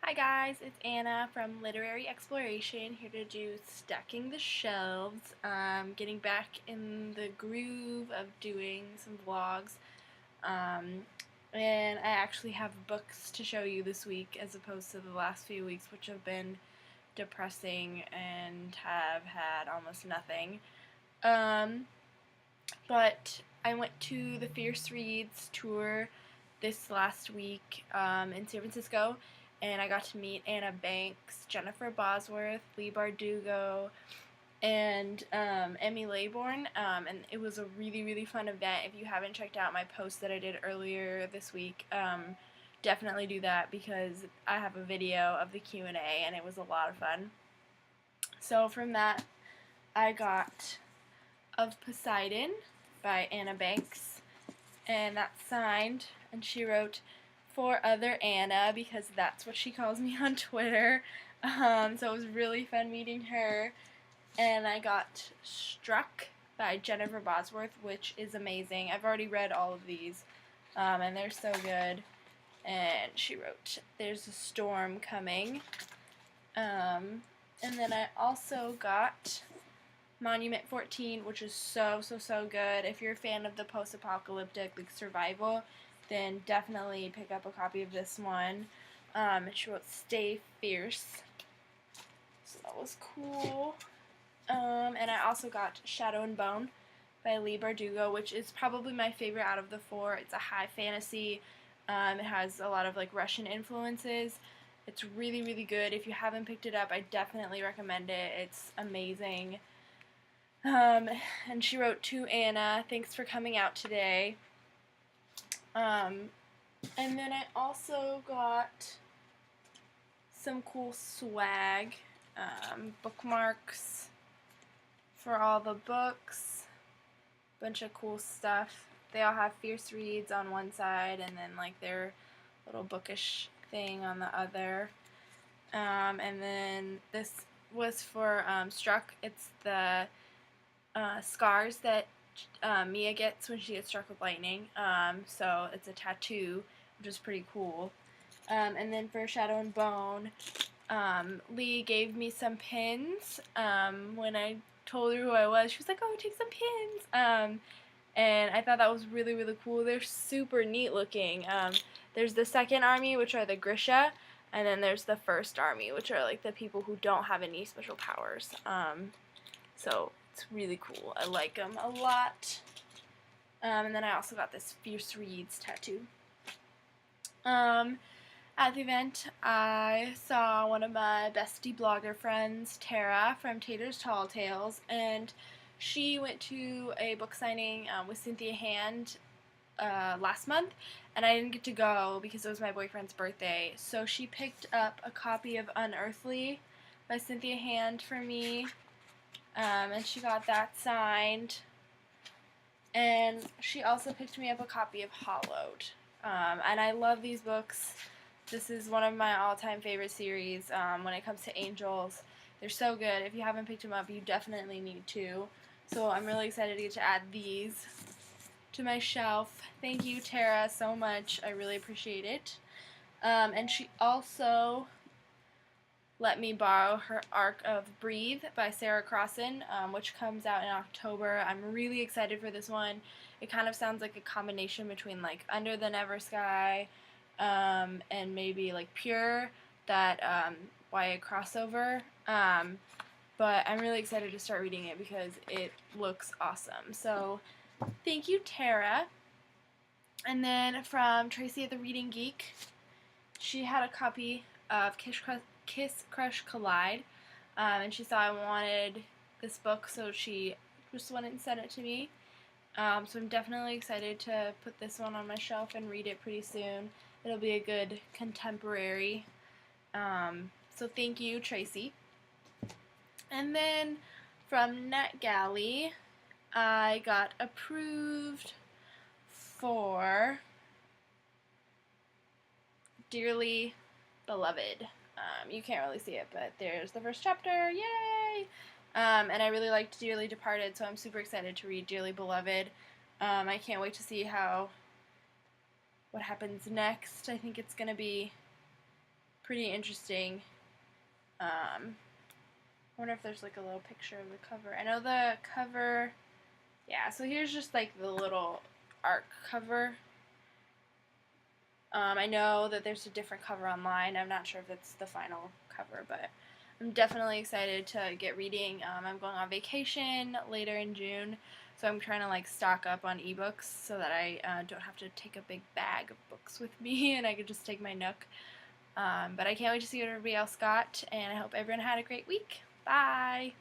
Hi guys, it's Anna from Literary Exploration, here to do Stacking the Shelves. Getting back in the groove of doing some vlogs. And I actually have books to show you this week as opposed to the last few weeks, which have been depressing and have had almost nothing. But I went to the Fierce Reads tour this last week in San Francisco, and I got to meet Anna Banks, Jennifer Bosworth, Leigh Bardugo, and Emmy Laybourne, and it was a really fun event. If you haven't checked out my post that I did earlier this week, definitely do that because I have a video of the Q&A and it was a lot of fun. So from that, I got Of Poseidon by Anna Banks, and that's signed, and she wrote, "For Other Anna," because that's what she calls me on Twitter. So it was really fun meeting her. And I got Struck by Jennifer Bosworth, which is amazing. I've already read all of these, and they're so good. And she wrote, "There's a Storm Coming." And then I also got Monument 14, which is so good. If you're a fan of the post-apocalyptic like survival, then definitely pick up a copy of this one. She wrote "Stay Fierce," so that was cool. And I also got Shadow and Bone by Leigh Bardugo, which is probably my favorite out of the four. It's a high fantasy. It has a lot of like Russian influences. It's really good. If you haven't picked it up, I definitely recommend it. It's amazing. And she wrote, "To Anna, thanks for coming out today." And then I also got some cool swag, bookmarks for all the books, bunch of cool stuff. They all have Fierce Reads on one side and then like their little bookish thing on the other. And then this was for Struck. It's the scars that Mia gets when she gets struck with lightning. So it's a tattoo, which is pretty cool. And then for Shadow and Bone, Leigh gave me some pins. When I told her who I was, she was like, "Oh, take some pins." And I thought that was really cool. They're super neat looking. There's the second army, which are the Grisha, and then there's the first army, which are like the people who don't have any special powers. So it's really cool. I like them a lot. And then I also got this Fierce Reads tattoo. At the event, I saw one of my bestie blogger friends, Tara, from Tater's Tall Tales, and she went to a book signing with Cynthia Hand last month, and I didn't get to go because it was my boyfriend's birthday. So she picked up a copy of Unearthly by Cynthia Hand for me, and she got that signed. And she also picked me up a copy of Hollowed. And I love these books. This is one of my all-time favorite series when it comes to angels. They're so good. If you haven't picked them up, you definitely need to. So I'm really excited to get to add these to my shelf. Thank you, Tara, so much. I really appreciate it. And she also let me borrow her Arc of Breathe by Sarah Crossan, which comes out in October. I'm really excited for this one. It kind of sounds like a combination between like Under the Never Sky and maybe like Pure, that YA crossover. But I'm really excited to start reading it because it looks awesome. So thank you, Tara. And then from Tracy at the Reading Geek, she had a copy of Kiss Crush Collide, and she saw I wanted this book, so she just went and sent it to me. So I'm definitely excited to put this one on my shelf and read it pretty soon. It'll be a good contemporary. So thank you, Tracy. And then from NetGalley, I got approved for Dearly Beloved. You can't really see it, but there's the first chapter. Yay! And I really liked Dearly Departed, so I'm super excited to read Dearly Beloved. I can't wait to see what happens next. I think it's going to be pretty interesting. I wonder if there's like a little picture of the cover. I know the cover, yeah, so here's just like the little art cover. I know that there's a different cover online. I'm not sure if it's the final cover, but I'm definitely excited to get reading. I'm going on vacation later in June, so I'm trying to like stock up on ebooks so that I don't have to take a big bag of books with me and I could just take my Nook. But I can't wait to see what everybody else got, and I hope everyone had a great week. Bye!